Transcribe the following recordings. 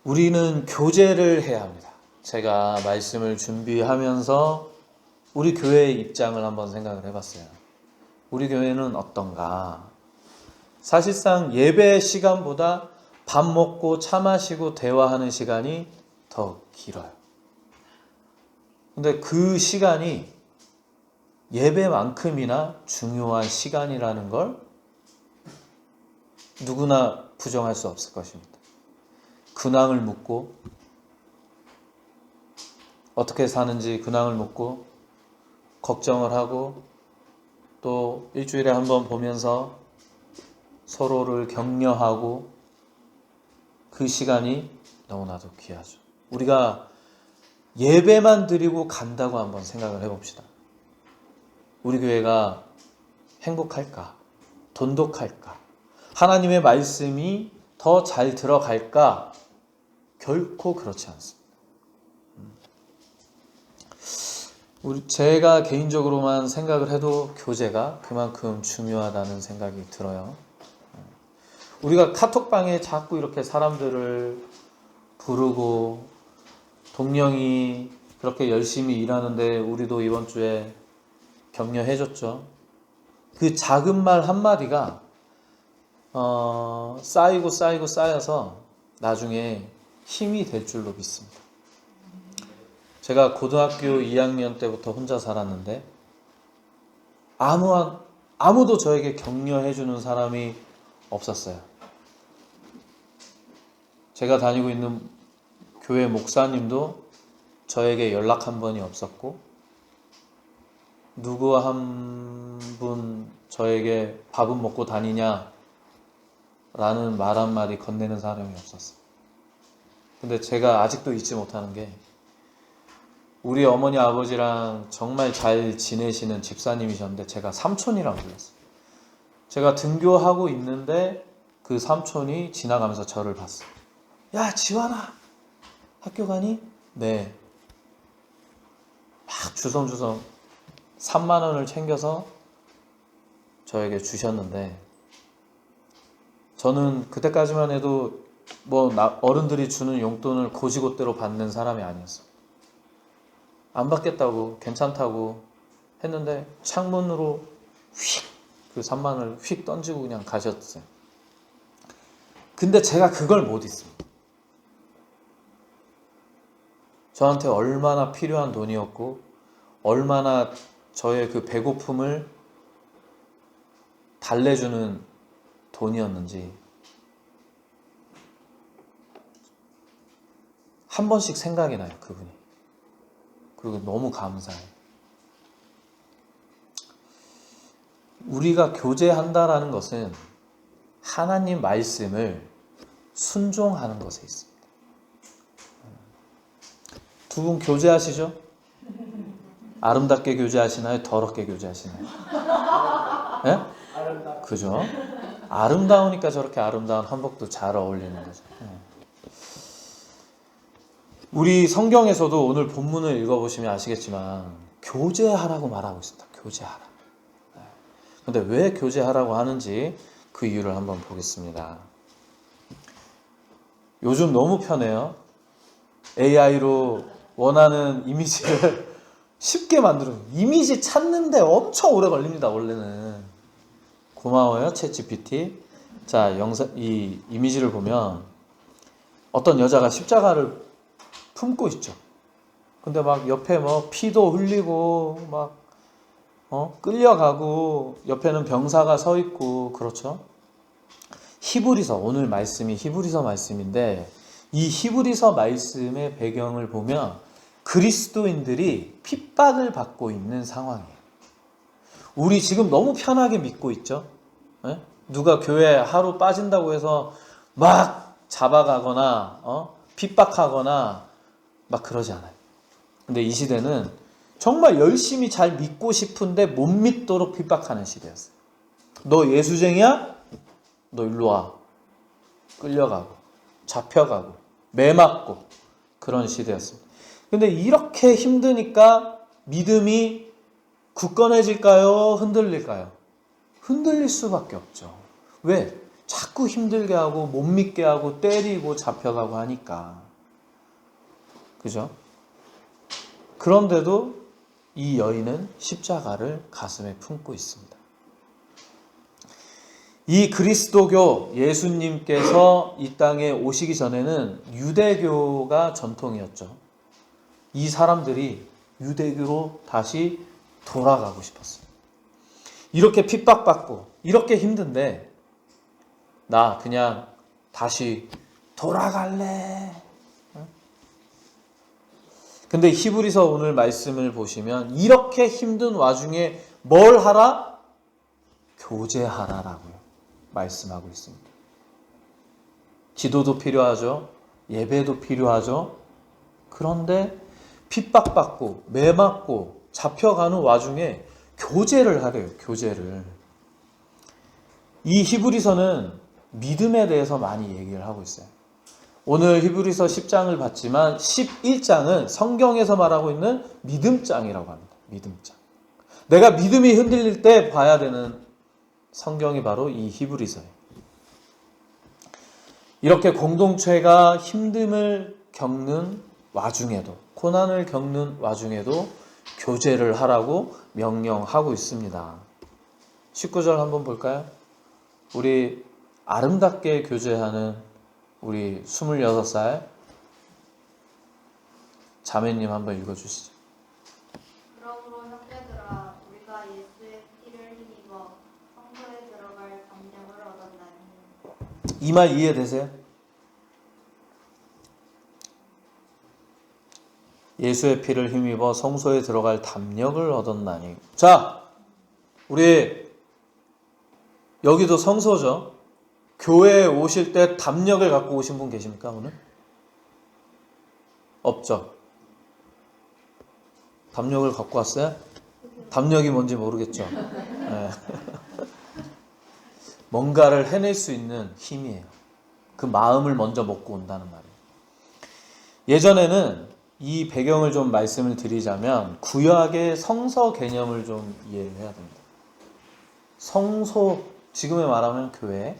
우리는 교제를 해야 합니다. 제가 말씀을 준비하면서 우리 교회의 입장을 한번 생각을 해봤어요. 우리 교회는 어떤가? 사실상 예배 시간보다 밥 먹고 차 마시고 대화하는 시간이 더 길어요. 근데 그 시간이 예배만큼이나 중요한 시간이라는 걸 누구나 부정할 수 없을 것입니다. 근황을 묻고 어떻게 사는지 근황을 묻고 걱정을 하고 또 일주일에 한 번 보면서 서로를 격려하고 그 시간이 너무나도 귀하죠. 우리가 예배만 드리고 간다고 한번 생각을 해봅시다. 우리 교회가 행복할까? 돈독할까? 하나님의 말씀이 더 잘 들어갈까? 결코 그렇지 않습니다. 제가 개인적으로만 생각을 해도 교제가 그만큼 중요하다는 생각이 들어요. 우리가 카톡방에 자꾸 이렇게 사람들을 부르고 동령이 그렇게 열심히 일하는데 우리도 이번 주에 격려해줬죠. 그 작은 말 한마디가 쌓여서 나중에 힘이 될 줄로 믿습니다. 제가 고등학교 2학년 때부터 혼자 살았는데 아무도 저에게 격려해주는 사람이 없었어요. 제가 다니고 있는 교회 목사님도 저에게 연락 한 번이 없었고 누구 한 분 저에게 밥은 먹고 다니냐 라는 말 한마디 건네는 사람이 없었어요. 근데 제가 아직도 잊지 못하는 게 우리 어머니 아버지랑 정말 잘 지내시는 집사님이셨는데 제가 삼촌이라고 불렀어요. 제가 등교하고 있는데 그 삼촌이 지나가면서 저를 봤어요. 야, 지환아, 학교 가니? 네. 막 주섬주섬 3만 원을 챙겨서 저에게 주셨는데 저는 그때까지만 해도 어른들이 주는 용돈을 고지고대로 받는 사람이 아니었어요. 안 받겠다고 괜찮다고 했는데 창문으로 휙 그 3만 원을 휙 던지고 그냥 가셨어요. 근데 제가 그걸 못 잊습니다. 저한테 얼마나 필요한 돈이었고 얼마나 저의 그 배고픔을 달래주는 돈이었는지 한 번씩 생각이 나요, 그분이. 그리고 너무 감사해요. 우리가 교제한다라는 것은 하나님 말씀을 순종하는 것에 있습니다. 두 분 교제하시죠? 아름답게 교제하시나요? 더럽게 교제하시나요? 네? 그죠? 아름다우니까 저렇게 아름다운 한복도 잘 어울리는 거죠. 우리 성경에서도 오늘 본문을 읽어보시면 아시겠지만 교제하라고 말하고 있습니다. 교제하라. 근데 왜 교제하라고 하는지 그 이유를 한번 보겠습니다. 요즘 너무 편해요. AI로 원하는 이미지를 쉽게 만들어요. 이미지 찾는데 엄청 오래 걸립니다, 원래는. 고마워요, 챗GPT. 자, 이 이미지를 보면 어떤 여자가 십자가를 품고 있죠. 근데 막 옆에 피도 흘리고 막 끌려가고 옆에는 병사가 서 있고 그렇죠. 히브리서, 오늘 말씀이 히브리서 말씀인데 이 히브리서 말씀의 배경을 보면 그리스도인들이 핍박을 받고 있는 상황이에요. 우리 지금 너무 편하게 믿고 있죠. 네? 누가 교회 하루 빠진다고 해서 막 잡아가거나 핍박하거나 막 그러지 않아요. 근데 이 시대는 정말 열심히 잘 믿고 싶은데 못 믿도록 핍박하는 시대였어요. 너 예수쟁이야? 너 일로 와. 끌려가고 잡혀가고 매맞고 그런 시대였습니다. 근데 이렇게 힘드니까 믿음이 굳건해질까요? 흔들릴까요? 흔들릴 수밖에 없죠. 왜? 자꾸 힘들게 하고 못 믿게 하고 때리고 잡혀가고 하니까. 그죠? 그런데도 이 여인은 십자가를 가슴에 품고 있습니다. 이 그리스도교 예수님께서 이 땅에 오시기 전에는 유대교가 전통이었죠. 이 사람들이 유대교로 다시 돌아가고 싶었어요. 이렇게 핍박받고 이렇게 힘든데 나 그냥 다시 돌아갈래. 근데 히브리서 오늘 말씀을 보시면 이렇게 힘든 와중에 뭘 하라? 교제하라라고요. 말씀하고 있습니다. 기도도 필요하죠. 예배도 필요하죠. 그런데 핍박받고 매맞고 잡혀가는 와중에 교제를 하래요. 교제를. 이 히브리서는 믿음에 대해서 많이 얘기를 하고 있어요. 오늘 히브리서 10장을 봤지만 11장은 성경에서 말하고 있는 믿음장이라고 합니다. 믿음장. 내가 믿음이 흔들릴 때 봐야 되는 성경이 바로 이 히브리서예요. 이렇게 공동체가 힘듦을 겪는 와중에도, 고난을 겪는 와중에도 교제를 하라고 명령하고 있습니다. 19절 한번 볼까요? 우리 아름답게 교제하는 우리 26살 자매님 한번 읽어주시죠. 그러므로 형제들아 우리가 예수의 피를 힘입어 성소에 들어갈 담력을 얻었나니. 이 말 이해되세요? 예수의 피를 힘입어 성소에 들어갈 담력을 얻었나니. 자, 우리 여기도 성소죠. 교회에 오실 때 담력을 갖고 오신 분 계십니까 오늘? 없죠. 담력을 갖고 왔어요? 담력이 뭔지 모르겠죠. 네. 뭔가를 해낼 수 있는 힘이에요. 그 마음을 먼저 먹고 온다는 말이에요. 예전에는 이 배경을 좀 말씀을 드리자면 구약의 성서 개념을 좀 이해를 해야 됩니다. 성소, 지금에 말하면 교회,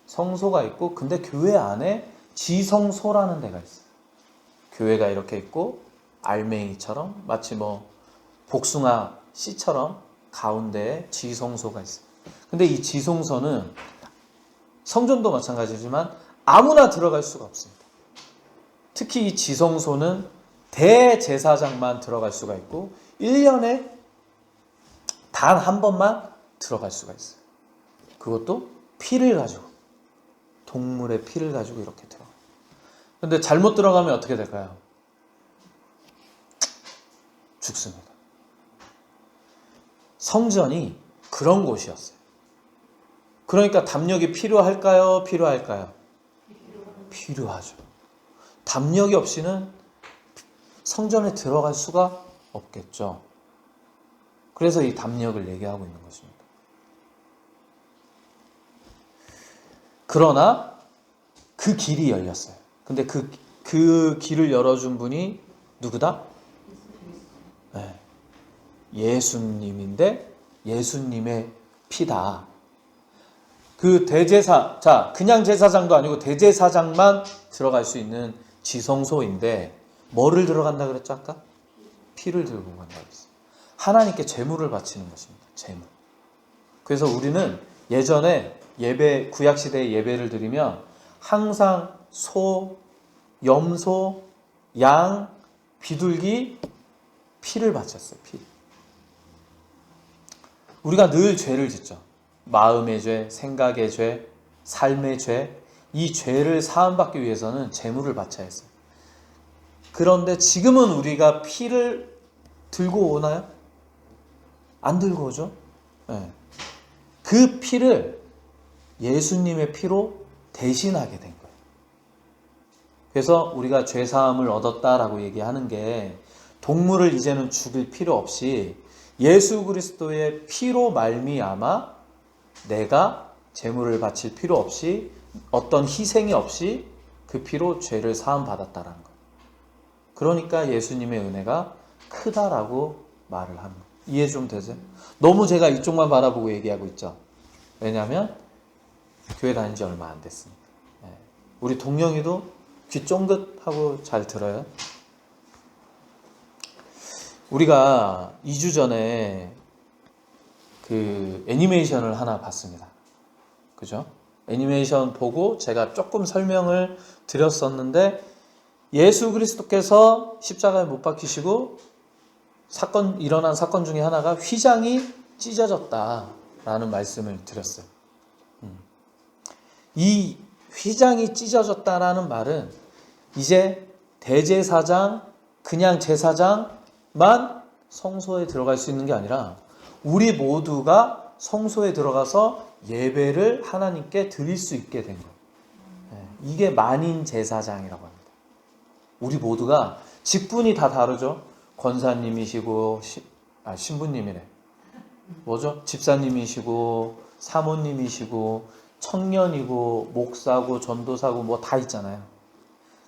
성소가 있고 근데 교회 안에 지성소라는 데가 있어요. 교회가 이렇게 있고 알맹이처럼 마치 뭐 복숭아 씨처럼 가운데에 지성소가 있어요. 근데 이 지성소는 성전도 마찬가지지만 아무나 들어갈 수가 없습니다. 특히 이 지성소는 대제사장만 들어갈 수가 있고 1년에 단 한 번만 들어갈 수가 있어요. 그것도 피를 가지고, 동물의 피를 가지고 이렇게 들어가요. 근데 잘못 들어가면 어떻게 될까요? 죽습니다. 성전이 그런 곳이었어요. 그러니까 담력이 필요할까요? 필요할까요? 필요하죠. 담력이 없이는 성전에 들어갈 수가 없겠죠. 그래서 이 담력을 얘기하고 있는 것입니다. 그러나 그 길이 열렸어요. 근데 그 길을 열어준 분이 누구다? 네. 예수님인데 예수님의 피다. 그 대제사, 자, 그냥 제사장도 아니고 대제사장만 들어갈 수 있는 지성소인데 뭐를 들어간다 그랬죠 아까? 피를 들고 간다 그랬어요. 하나님께 제물을 바치는 것입니다. 제물. 그래서 우리는 예전에 예배, 구약시대에 예배를 드리면 항상 소, 염소, 양, 비둘기, 피를 바쳤어요. 피. 우리가 늘 죄를 짓죠. 마음의 죄, 생각의 죄, 삶의 죄. 이 죄를 사함받기 위해서는 제물을 바쳐야 했어요. 그런데 지금은 우리가 피를 들고 오나요? 안 들고 오죠? 네. 그 피를 예수님의 피로 대신하게 된 거예요. 그래서 우리가 죄사함을 얻었다라고 얘기하는 게 동물을 이제는 죽일 필요 없이 예수 그리스도의 피로 말미암아 내가 제물을 바칠 필요 없이 어떤 희생이 없이 그 피로 죄를 사함 받았다라는 거예요. 그러니까 예수님의 은혜가 크다라고 말을 합니다. 이해 좀 되세요? 너무 제가 이쪽만 바라보고 얘기하고 있죠. 왜냐하면 교회 다닌 지 얼마 안 됐습니다. 우리 동영이도 귀 쫑긋하고 잘 들어요. 우리가 2주 전에 그 애니메이션을 하나 봤습니다. 그죠? 애니메이션 보고 제가 조금 설명을 드렸었는데, 예수 그리스도께서 십자가에 못 박히시고 일어난 사건 중에 하나가 휘장이 찢어졌다라는 말씀을 드렸어요. 이 휘장이 찢어졌다라는 말은 이제 대제사장, 그냥 제사장만 성소에 들어갈 수 있는 게 아니라 우리 모두가 성소에 들어가서 예배를 하나님께 드릴 수 있게 된 거예요. 이게 만인 제사장이라고 합니다. 우리 모두가 직분이 다 다르죠. 권사님이시고 신부님이네. 뭐죠? 집사님이시고 사모님이시고 청년이고 목사고 전도사고 뭐 다 있잖아요.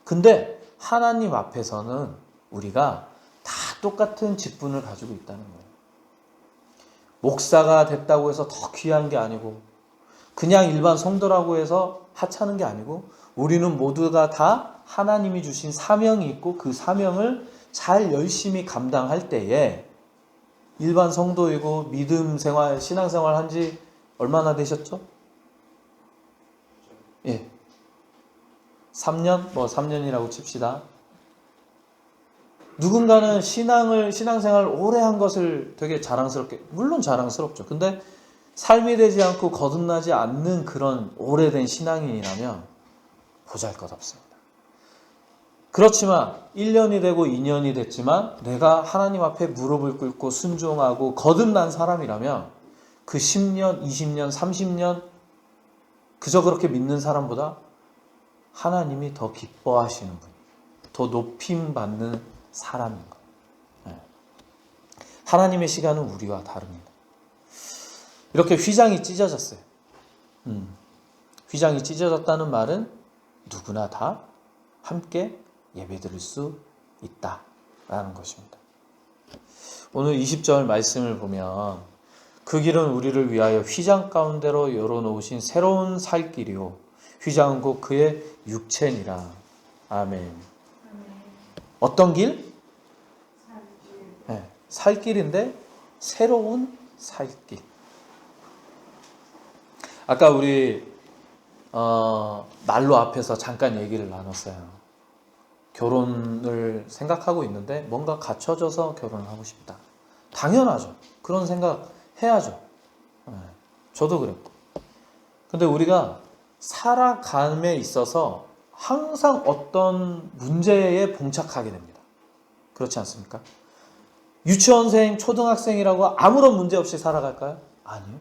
근데 하나님 앞에서는 우리가 다 똑같은 직분을 가지고 있다는 거예요. 목사가 됐다고 해서 더 귀한 게 아니고, 그냥 일반 성도라고 해서 하찮은 게 아니고, 우리는 모두가 다 하나님이 주신 사명이 있고 그 사명을 잘 열심히 감당할 때에 일반 성도이고 믿음 생활, 신앙 생활 한 지 얼마나 되셨죠? 예. 3년? 3년이라고 칩시다. 누군가는 신앙생활 오래 한 것을 되게 자랑스럽게, 물론 자랑스럽죠. 근데 삶이 되지 않고 거듭나지 않는 그런 오래된 신앙인이라면 보잘것없습니다. 그렇지만 1년이 되고 2년이 됐지만 내가 하나님 앞에 무릎을 꿇고 순종하고 거듭난 사람이라면 그 10년, 20년, 30년 그저 그렇게 믿는 사람보다 하나님이 더 기뻐하시는 분, 더 높임받는 사람인 거예요. 하나님의 시간은 우리와 다릅니다. 이렇게 휘장이 찢어졌어요. 휘장이 찢어졌다는 말은 누구나 다 함께 예배드릴 수 있다라는 것입니다. 오늘 20절 말씀을 보면 그 길은 우리를 위하여 휘장 가운데로 열어놓으신 새로운 살 길이요 휘장은 곧 그의 육체니라. 아멘. 어떤 길? 네, 살 길인데 새로운 살 길. 아까 우리 난로 앞에서 잠깐 얘기를 나눴어요. 결혼을 생각하고 있는데 뭔가 갖춰져서 결혼을 하고 싶다. 당연하죠. 그런 생각 해야죠. 저도 그랬고. 근데 우리가 살아감에 있어서 항상 어떤 문제에 봉착하게 됩니다. 그렇지 않습니까? 유치원생, 초등학생이라고 아무런 문제 없이 살아갈까요? 아니요.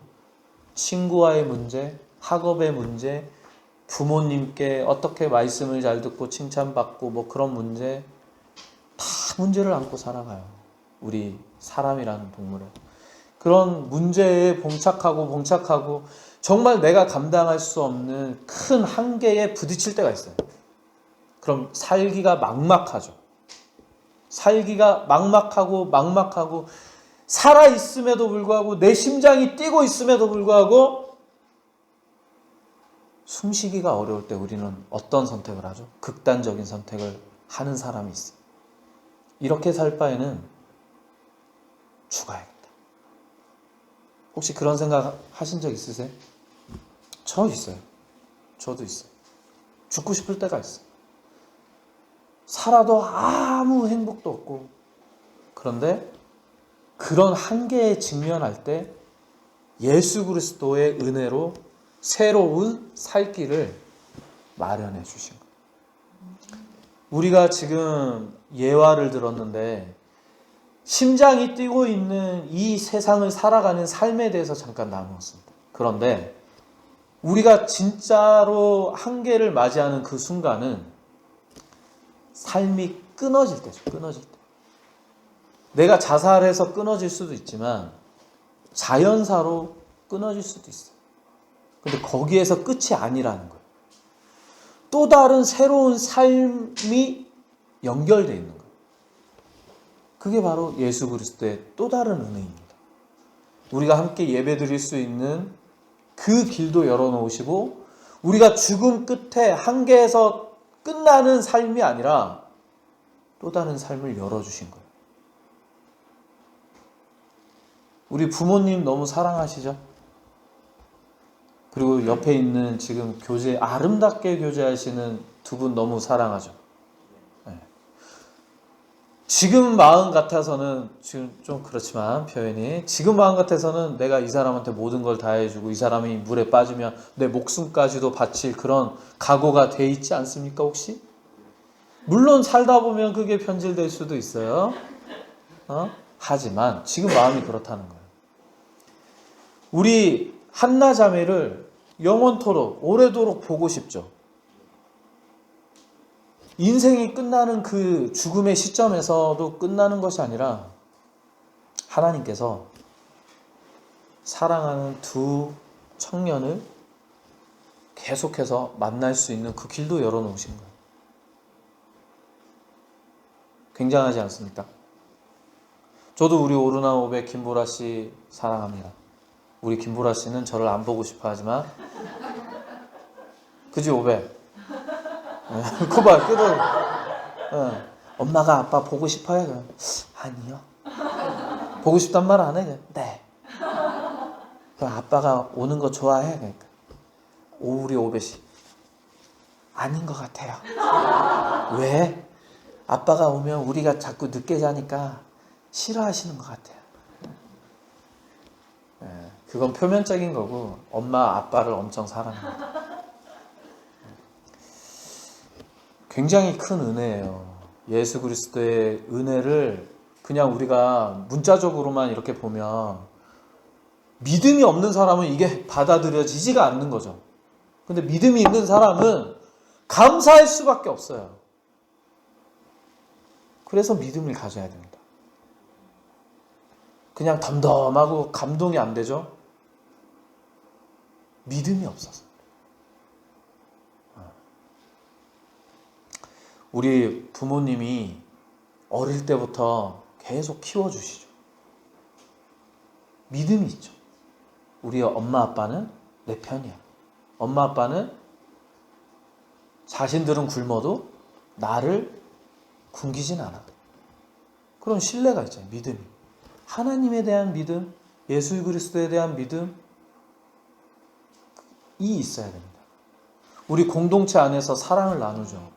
친구와의 문제, 학업의 문제, 부모님께 어떻게 말씀을 잘 듣고 칭찬받고 뭐 그런 문제, 다 문제를 안고 살아가요. 우리 사람이라는 동물은. 그런 문제에 봉착하고 정말 내가 감당할 수 없는 큰 한계에 부딪힐 때가 있어요. 그럼 살기가 막막하죠. 살기가 막막하고 살아있음에도 불구하고 내 심장이 뛰고 있음에도 불구하고 숨쉬기가 어려울 때 우리는 어떤 선택을 하죠? 극단적인 선택을 하는 사람이 있어요. 이렇게 살 바에는 죽어야겠다. 혹시 그런 생각 하신 적 있으세요? 저 있어요. 저도 있어요. 죽고 싶을 때가 있어요. 살아도 아무 행복도 없고, 그런데 그런 한계에 직면할 때 예수 그리스도의 은혜로 새로운 살 길을 마련해 주신 거예요. 우리가 지금 예화를 들었는데 심장이 뛰고 있는 이 세상을 살아가는 삶에 대해서 잠깐 나누었습니다. 그런데 우리가 진짜로 한계를 맞이하는 그 순간은 삶이 끊어질 때죠. 끊어질 때. 내가 자살해서 끊어질 수도 있지만 자연사로 끊어질 수도 있어요. 근데 거기에서 끝이 아니라는 거예요. 또 다른 새로운 삶이 연결되어 있는 거예요. 그게 바로 예수 그리스도의 또 다른 은혜입니다. 우리가 함께 예배 드릴 수 있는 그 길도 열어놓으시고 우리가 죽음 끝에 한계에서 끝나는 삶이 아니라 또 다른 삶을 열어주신 거예요. 우리 부모님 너무 사랑하시죠? 그리고 옆에 있는 지금 아름답게 교제하시는 두 분 너무 사랑하죠? 네. 지금 마음 같아서는, 지금 좀 그렇지만 표현이, 지금 마음 같아서는 내가 이 사람한테 모든 걸 다 해주고 이 사람이 물에 빠지면 내 목숨까지도 바칠 그런 각오가 돼 있지 않습니까 혹시? 물론 살다 보면 그게 변질될 수도 있어요. 하지만 지금 마음이 그렇다는 거예요. 우리 한나 자매를 영원토록 오래도록 보고 싶죠. 인생이 끝나는 그 죽음의 시점에서도 끝나는 것이 아니라 하나님께서 사랑하는 두 청년을 계속해서 만날 수 있는 그 길도 열어놓으신 거예요. 굉장하지 않습니까? 저도 우리 오르나 오백 김보라 씨 사랑합니다. 우리 김보라 씨는 저를 안 보고 싶어 하지만, 그지 오백? 그봐 끄덕. 엄마가 아빠 보고 싶어요? 아니요. 보고 싶단 말 안 해? 네. 그럼 아빠가 오는 거 좋아해? 그러니까 우리 오백이 아닌 것 같아요. 왜? 아빠가 오면 우리가 자꾸 늦게 자니까 싫어하시는 것 같아요. 그건 표면적인 거고 엄마 아빠를 엄청 사랑합니다. 굉장히 큰 은혜예요. 예수 그리스도의 은혜를 그냥 우리가 문자적으로만 이렇게 보면 믿음이 없는 사람은 이게 받아들여지지가 않는 거죠. 근데 믿음이 있는 사람은 감사할 수밖에 없어요. 그래서 믿음을 가져야 됩니다. 그냥 덤덤하고 감동이 안 되죠? 믿음이 없어서. 우리 부모님이 어릴 때부터 계속 키워주시죠. 믿음이 있죠. 우리 엄마 아빠는 내 편이야. 엄마 아빠는 자신들은 굶어도 나를 굶기진 않아. 그런 신뢰가 있잖아요. 믿음이. 하나님에 대한 믿음, 예수 그리스도에 대한 믿음이 있어야 됩니다. 우리 공동체 안에서 사랑을 나누죠.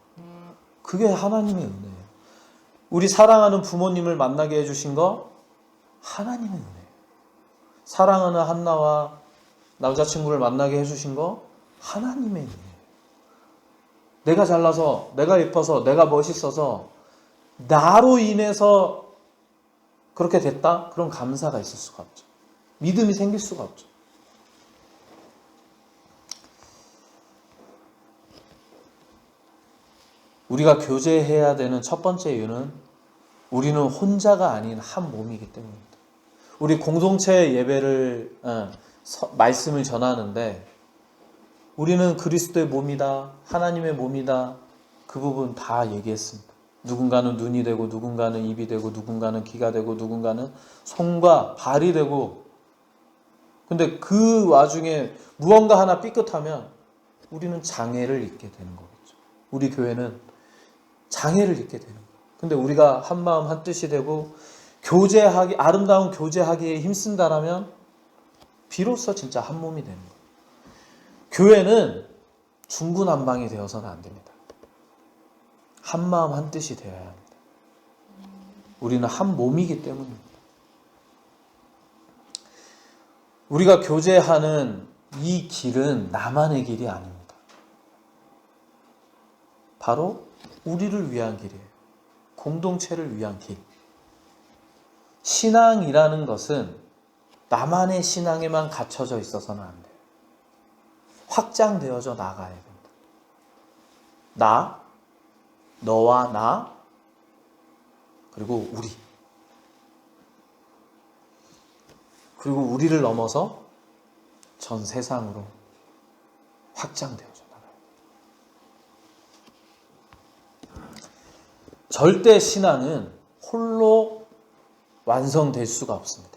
그게 하나님의 은혜예요. 우리 사랑하는 부모님을 만나게 해주신 거 하나님의 은혜예요. 사랑하는 한나와 남자친구를 만나게 해주신 거 하나님의 은혜예요. 내가 잘나서, 내가 예뻐서, 내가 멋있어서 나로 인해서 그렇게 됐다? 그럼 감사가 있을 수가 없죠. 믿음이 생길 수가 없죠. 우리가 교제해야 되는 첫 번째 이유는 우리는 혼자가 아닌 한 몸이기 때문입니다. 우리 공동체 예배를 말씀을 전하는데 우리는 그리스도의 몸이다, 하나님의 몸이다, 그 부분 다 얘기했습니다. 누군가는 눈이 되고 누군가는 입이 되고 누군가는 귀가 되고 누군가는 손과 발이 되고, 근데 그 와중에 무언가 하나 삐끗하면 우리는 장애를 입게 되는 거겠죠. 우리 교회는 장애를 입게 되는 거예요. 근데 우리가 한 마음 한 뜻이 되고 교제하기, 아름다운 교제하기에 힘쓴다라면 비로소 진짜 한 몸이 되는 거예요. 교회는 중구난방이 되어서는 안 됩니다. 한 마음 한 뜻이 되어야 합니다. 우리는 한 몸이기 때문입니다. 우리가 교제하는 이 길은 나만의 길이 아닙니다. 바로 우리를 위한 길이에요. 공동체를 위한 길. 신앙이라는 것은 나만의 신앙에만 갇혀져 있어서는 안 돼요. 확장되어져 나가야 됩니다. 나, 너와 나, 그리고 우리. 그리고 우리를 넘어서 전 세상으로 확장되어져 나가요. 절대 신앙은 홀로 완성될 수가 없습니다.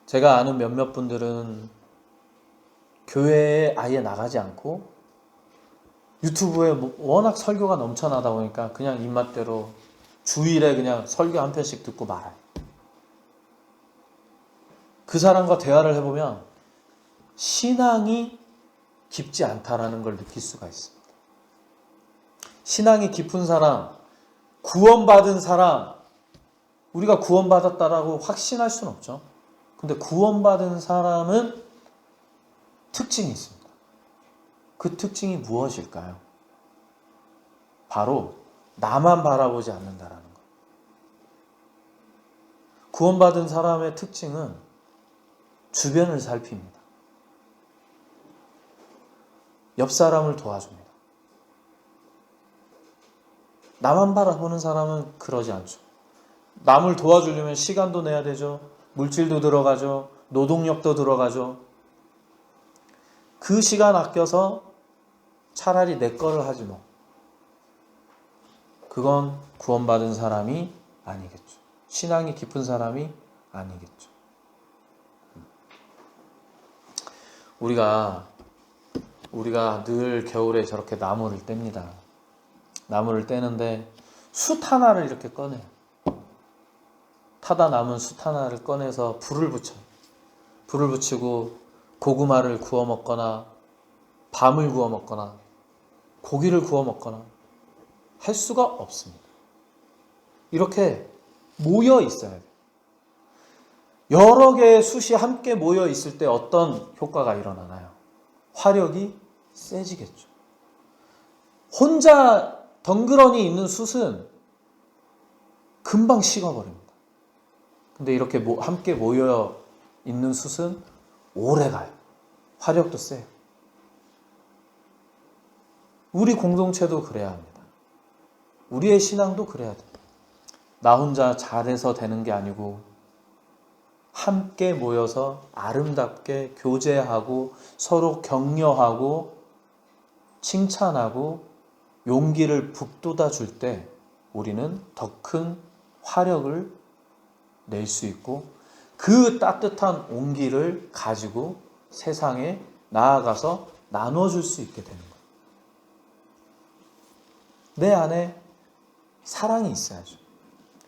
제가 아는 몇몇 분들은 교회에 아예 나가지 않고 유튜브에 워낙 설교가 넘쳐나다 보니까 그냥 입맛대로 주일에 그냥 설교 한 편씩 듣고 말아요. 그 사람과 대화를 해보면 신앙이 깊지 않다라는 걸 느낄 수가 있습니다. 신앙이 깊은 사람, 구원받은 사람, 우리가 구원받았다라고 확신할 수는 없죠. 근데 구원받은 사람은 특징이 있습니다. 그 특징이 무엇일까요? 바로 나만 바라보지 않는다라는 것. 구원받은 사람의 특징은 주변을 살핍니다. 옆 사람을 도와줍니다. 나만 바라보는 사람은 그러지 않죠. 남을 도와주려면 시간도 내야 되죠. 물질도 들어가죠. 노동력도 들어가죠. 그 시간 아껴서 차라리 내 거를 하지 뭐. 그건 구원받은 사람이 아니겠죠. 신앙이 깊은 사람이 아니겠죠. 우리가 늘 겨울에 저렇게 나무를 뗍니다. 나무를 떼는데 숯 하나를 이렇게 꺼내요. 타다 남은 숯 하나를 꺼내서 불을 붙여요. 불을 붙이고 고구마를 구워 먹거나 밤을 구워 먹거나 고기를 구워 먹거나 할 수가 없습니다. 이렇게 모여 있어야 돼요. 여러 개의 숯이 함께 모여 있을 때 어떤 효과가 일어나나요? 화력이 세지겠죠. 혼자 덩그러니 있는 숯은 금방 식어버립니다. 근데 이렇게 함께 모여 있는 숯은 오래 가요. 화력도 세요. 우리 공동체도 그래야 합니다. 우리의 신앙도 그래야 돼요. 나 혼자 잘해서 되는 게 아니고 함께 모여서 아름답게 교제하고 서로 격려하고 칭찬하고 용기를 북돋아 줄 때 우리는 더 큰 화력을 낼 수 있고 그 따뜻한 온기를 가지고 세상에 나아가서 나눠줄 수 있게 되는 거예요. 내 안에 사랑이 있어야죠.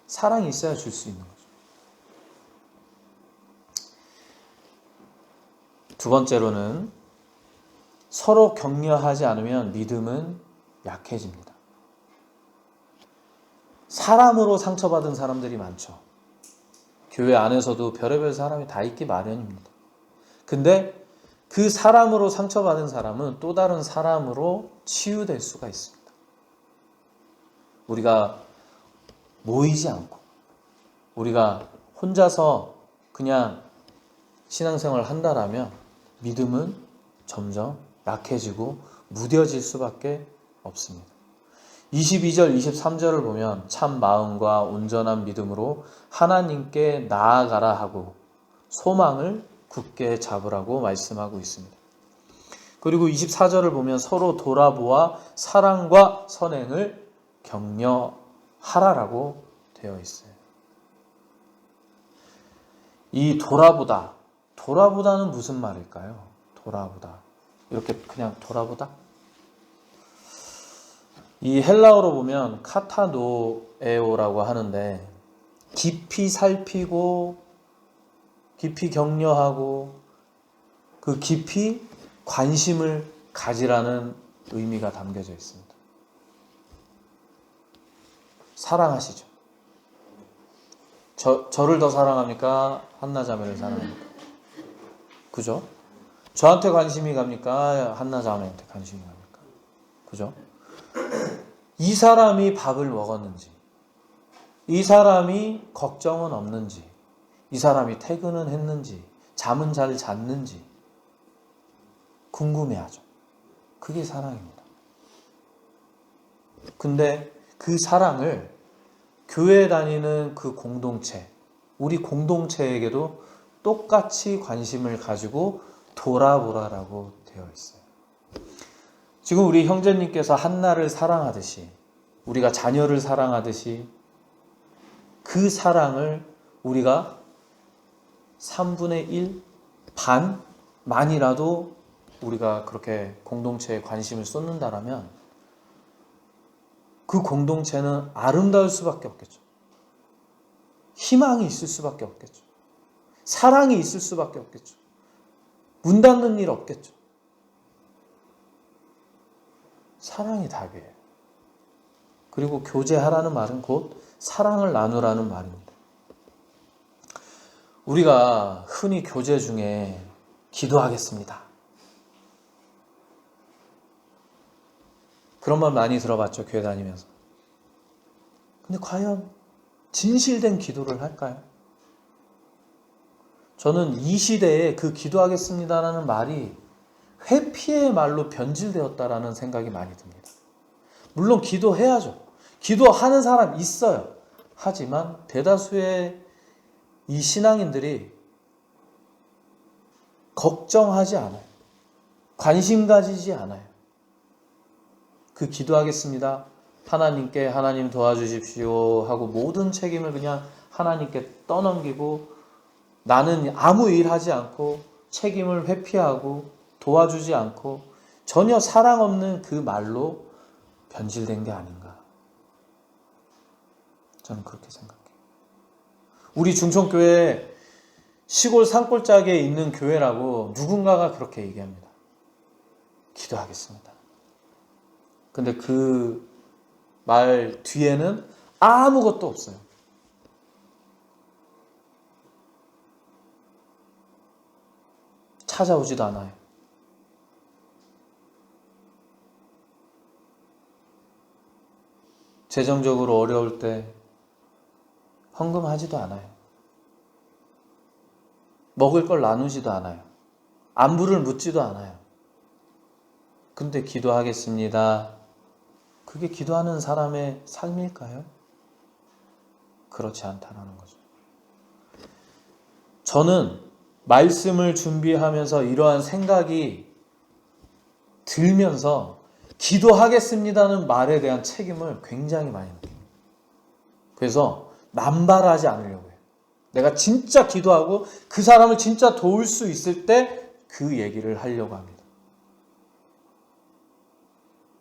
사랑이 있어야 줄 수 있는 거죠. 두 번째로는 서로 격려하지 않으면 믿음은 약해집니다. 사람으로 상처받은 사람들이 많죠. 교회 안에서도 별의별 사람이 다 있기 마련입니다. 근데 그 사람으로 상처받은 사람은 또 다른 사람으로 치유될 수가 있습니다. 우리가 모이지 않고 우리가 혼자서 그냥 신앙생활을 한다라면 믿음은 점점 약해지고 무뎌질 수밖에 없습니다. 22절, 23절을 보면 참 마음과 온전한 믿음으로 하나님께 나아가라 하고 소망을 굳게 잡으라고 말씀하고 있습니다. 그리고 24절을 보면 서로 돌아보아 사랑과 선행을 격려하라라고 되어 있어요. 이 돌아보다는 무슨 말일까요? 돌아보다. 이렇게 그냥 돌아보다? 이 헬라어로 보면 카타노에오라고 하는데 깊이 살피고 깊이 격려하고 그 깊이 관심을 가지라는 의미가 담겨져 있습니다. 사랑하시죠. 저를 더 사랑합니까? 한나자매를 사랑합니까? 그죠? 저한테 관심이 갑니까? 한나자매한테 관심이 갑니까? 그죠? 이 사람이 밥을 먹었는지, 이 사람이 걱정은 없는지, 이 사람이 퇴근은 했는지, 잠은 잘 잤는지 궁금해하죠. 그게 사랑입니다. 근데 그 사랑을 교회 다니는 그 공동체, 우리 공동체에게도 똑같이 관심을 가지고 돌아보라라고 되어 있어요. 지금 우리 형제님께서 한나를 사랑하듯이 우리가 자녀를 사랑하듯이 그 사랑을 우리가 3분의 1 반만이라도 우리가 그렇게 공동체에 관심을 쏟는다라면 그 공동체는 아름다울 수밖에 없겠죠. 희망이 있을 수밖에 없겠죠. 사랑이 있을 수밖에 없겠죠. 문 닫는 일 없겠죠. 사랑이 답이에요. 그리고 교제하라는 말은 곧 사랑을 나누라는 말입니다. 우리가 흔히 교제 중에 기도하겠습니다. 그런 말 많이 들어봤죠, 교회 다니면서. 근데 과연 진실된 기도를 할까요? 저는 이 시대에 그 기도하겠습니다라는 말이 회피의 말로 변질되었다라는 생각이 많이 듭니다. 물론 기도해야죠. 기도하는 사람 있어요. 하지만 대다수의 이 신앙인들이 걱정하지 않아요. 관심 가지지 않아요. 그 기도하겠습니다. 하나님께 하나님 도와주십시오 하고 모든 책임을 그냥 하나님께 떠넘기고 나는 아무 일 하지 않고 책임을 회피하고 도와주지 않고 전혀 사랑 없는 그 말로 변질된 게 아닌가. 저는 그렇게 생각해요. 우리 중천교회 시골 산골짜기에 있는 교회라고 누군가가 그렇게 얘기합니다. 기도하겠습니다. 근데 그 말 뒤에는 아무것도 없어요. 찾아오지도 않아요. 재정적으로 어려울 때 헌금하지도 않아요. 먹을 걸 나누지도 않아요. 안부를 묻지도 않아요. 근데 기도하겠습니다. 그게 기도하는 사람의 삶일까요? 그렇지 않다는 거죠. 저는 말씀을 준비하면서 이러한 생각이 들면서 기도하겠습니다는 말에 대한 책임을 굉장히 많이 느낍니다. 그래서 남발하지 않으려고 해요. 내가 진짜 기도하고 그 사람을 진짜 도울 수 있을 때 그 얘기를 하려고 합니다.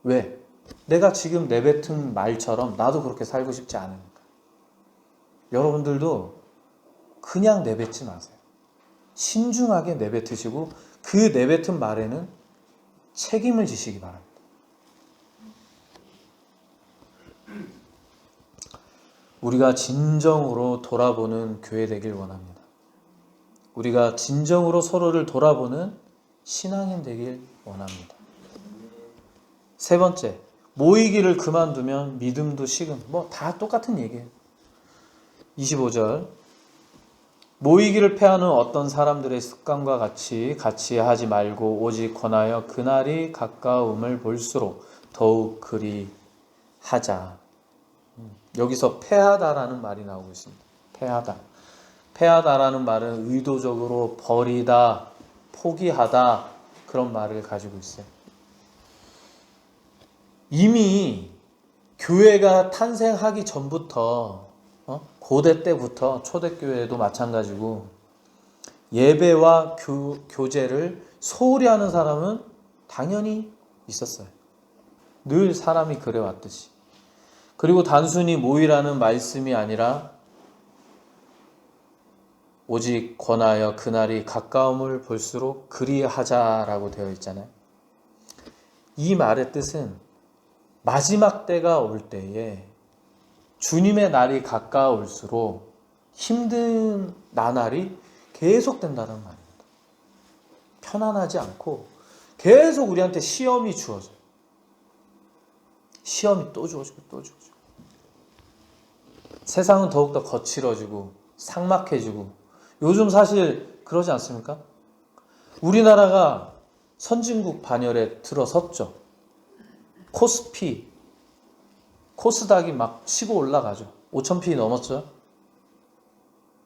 왜? 내가 지금 내뱉은 말처럼 나도 그렇게 살고 싶지 않으니까. 여러분들도 그냥 내뱉지 마세요. 신중하게 내뱉으시고 그 내뱉은 말에는 책임을 지시기 바랍니다. 우리가 진정으로 돌아보는 교회 되길 원합니다. 우리가 진정으로 서로를 돌아보는 신앙인 되길 원합니다. 세 번째, 모이기를 그만두면 믿음도 식음. 다 똑같은 얘기예요. 25절. 모이기를 패하는 어떤 사람들의 습관과 같이 하지 말고 오직 권하여 그날이 가까움을 볼수록 더욱 그리 하자. 여기서 패하다라는 말이 나오고 있습니다. 패하다라는 말은 의도적으로 버리다, 포기하다 그런 말을 가지고 있어요. 이미 교회가 탄생하기 전부터 고대 때부터 초대교회도 마찬가지고 예배와 교제를 소홀히 하는 사람은 당연히 있었어요. 늘 사람이 그래왔듯이. 그리고 단순히 모이라는 말씀이 아니라 오직 권하여 그날이 가까움을 볼수록 그리하자라고 되어 있잖아요. 이 말의 뜻은 마지막 때가 올 때에 주님의 날이 가까울수록 힘든 나날이 계속된다는 말입니다. 편안하지 않고 계속 우리한테 시험이 주어져요. 시험이 또 주어지고 또 주어지고. 세상은 더욱더 거칠어지고 삭막해지고 요즘 사실 그러지 않습니까? 우리나라가 선진국 반열에 들어섰죠. 코스피, 코스닥이 막 치고 올라가죠. 5,000p 넘었죠.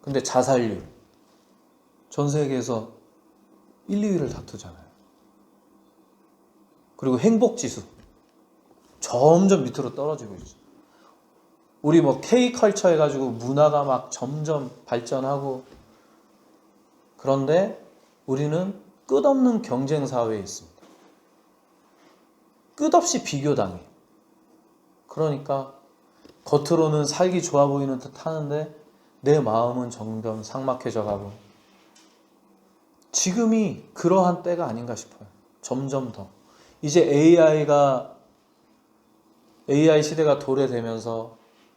근데 자살률 전 세계에서 1, 2위를 다투잖아요. 그리고 행복지수 점점 밑으로 떨어지고 있죠. 우리 K컬처 해가지고 문화가 막 점점 발전하고 그런데 우리는 끝없는 경쟁 사회에 있습니다. 끝없이 비교당해요. 그러니까 겉으로는 살기 좋아 보이는 듯 하는데 내 마음은 점점 삭막해져 가고, 지금이 그러한 때가 아닌가 싶어요. 점점 더. 이제 AI 시대가 도래되면서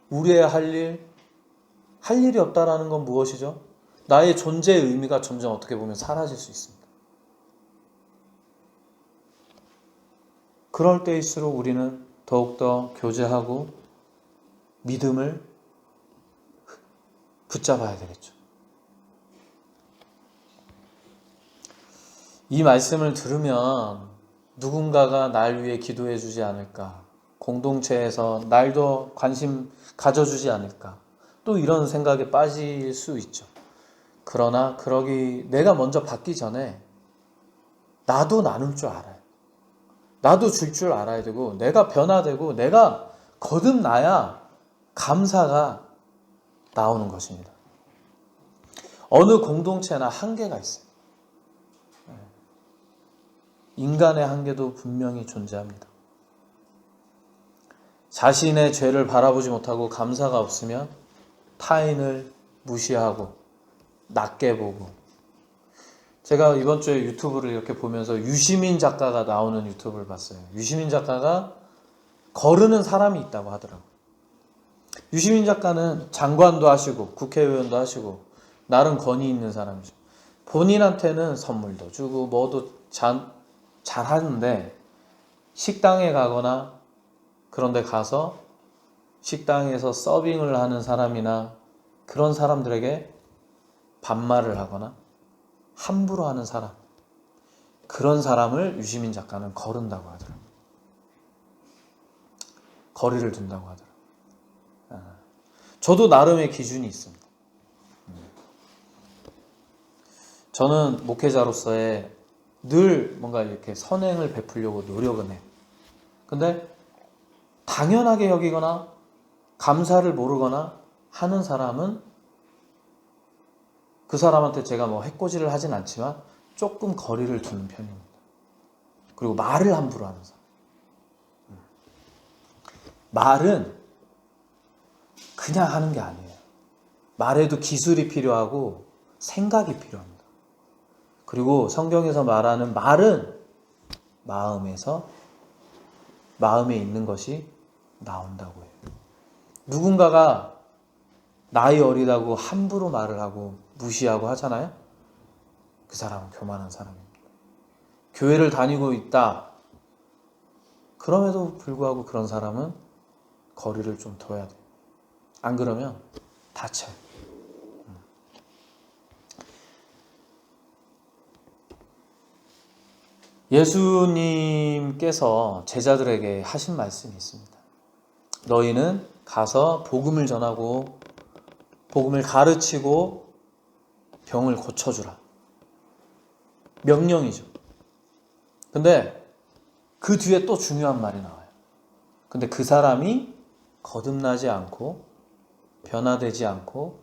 우리의 할 일이 없다라는 건 무엇이죠? 나의 존재의 의미가 점점 어떻게 보면 사라질 수 있습니다. 그럴 때일수록 우리는 더욱더 교제하고 믿음을 붙잡아야 되겠죠. 이 말씀을 들으면 누군가가 날 위해 기도해 주지 않을까, 공동체에서 날도 관심 가져주지 않을까, 또 이런 생각에 빠질 수 있죠. 그러나 내가 먼저 받기 전에 나도 나눌 줄 알아요. 나도 줄 줄 알아야 되고, 내가 변화되고 내가 거듭나야 감사가 나오는 것입니다. 어느 공동체나 한계가 있어요. 인간의 한계도 분명히 존재합니다. 자신의 죄를 바라보지 못하고 감사가 없으면 타인을 무시하고 낮게 보고, 제가 이번 주에 유튜브를 이렇게 보면서 유시민 작가가 나오는 유튜브를 봤어요. 유시민 작가가 거르는 사람이 있다고 하더라고요. 유시민 작가는 장관도 하시고 국회의원도 하시고 나름 권위 있는 사람이죠. 본인한테는 선물도 주고 뭐도 잘 하는데, 식당에 가거나 그런 데 가서 식당에서 서빙을 하는 사람이나 그런 사람들에게 반말을 하거나 함부로 하는 사람, 그런 사람을 유시민 작가는 거른다고 하더라고요. 거리를 둔다고 하더라고요. 저도 나름의 기준이 있습니다. 저는 목회자로서의 늘 뭔가 이렇게 선행을 베풀려고 노력은 해요. 근데 당연하게 여기거나 감사를 모르거나 하는 사람은 그 사람한테 제가 뭐 해코지를 하진 않지만 조금 거리를 두는 편입니다. 그리고 말을 함부로 하는 사람. 말은 그냥 하는 게 아니에요. 말에도 기술이 필요하고 생각이 필요합니다. 그리고 성경에서 말하는 말은 마음에 있는 것이 나온다고 해요. 누군가가 나이 어리다고 함부로 말을 하고 무시하고 하잖아요. 그 사람은 교만한 사람입니다. 교회를 다니고 있다. 그럼에도 불구하고 그런 사람은 거리를 좀 둬야 돼요. 안 그러면 다쳐요. 예수님께서 제자들에게 하신 말씀이 있습니다. 너희는 가서 복음을 전하고 복음을 가르치고 병을 고쳐주라. 명령이죠. 근데 그 뒤에 또 중요한 말이 나와요. 근데 그 사람이 거듭나지 않고 변화되지 않고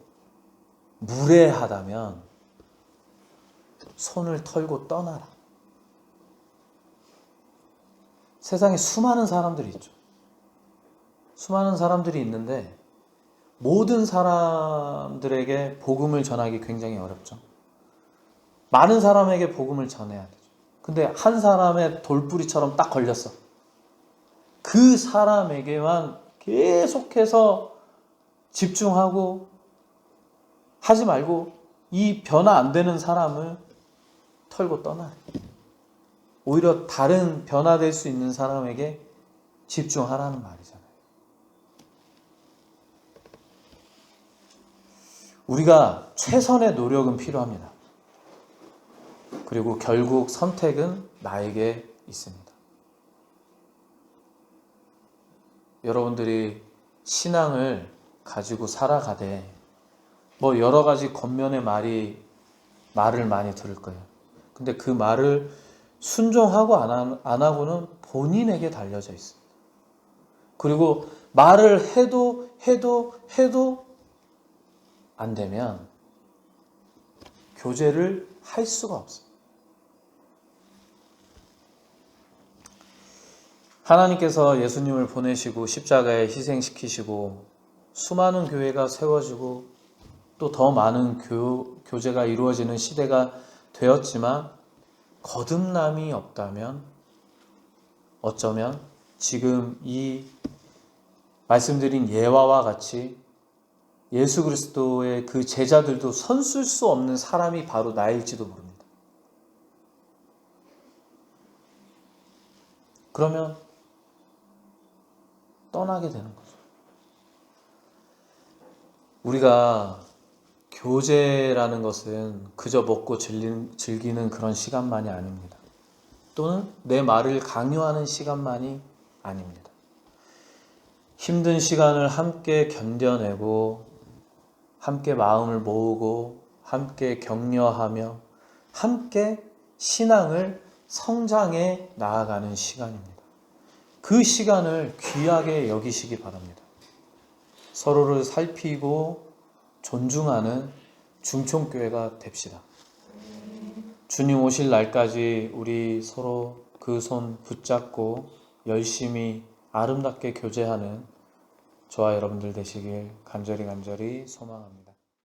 무례하다면 손을 털고 떠나라. 세상에 수많은 사람들이 있죠. 수많은 사람들이 있는데 모든 사람들에게 복음을 전하기 굉장히 어렵죠. 많은 사람에게 복음을 전해야 되죠. 근데 한 사람의 돌뿌리처럼 딱 걸렸어. 그 사람에게만 계속해서 집중하고 하지 말고 이 변화 안 되는 사람을 털고 떠나요. 오히려 다른 변화될 수 있는 사람에게 집중하라는 말이잖아요. 우리가 최선의 노력은 필요합니다. 그리고 결국 선택은 나에게 있습니다. 여러분들이 신앙을 가지고 살아가되 뭐 여러 가지 겉면의 말을 많이 들을 거예요. 근데 그 말을 순종하고 안 하고는 본인에게 달려져 있습니다. 그리고 말을 해도 안 되면 교제를 할 수가 없어요. 하나님께서 예수님을 보내시고 십자가에 희생시키시고 수많은 교회가 세워지고 또 더 많은 교제가 이루어지는 시대가 되었지만 거듭남이 없다면 어쩌면 지금 이 말씀드린 예화와 같이 예수 그리스도의 그 제자들도 손쓸 수 없는 사람이 바로 나일지도 모릅니다. 그러면 떠나게 되는 거죠. 우리가 교제라는 것은 그저 먹고 즐기는 그런 시간만이 아닙니다. 또는 내 말을 강요하는 시간만이 아닙니다. 힘든 시간을 함께 견뎌내고 함께 마음을 모으고 함께 격려하며 함께 신앙을 성장해 나아가는 시간입니다. 그 시간을 귀하게 여기시기 바랍니다. 서로를 살피고 존중하는 중촌교회가 됩시다. 주님 오실 날까지 우리 서로 그 손 붙잡고 열심히 아름답게 교제하는 저와 여러분들 되시길 간절히 소망합니다.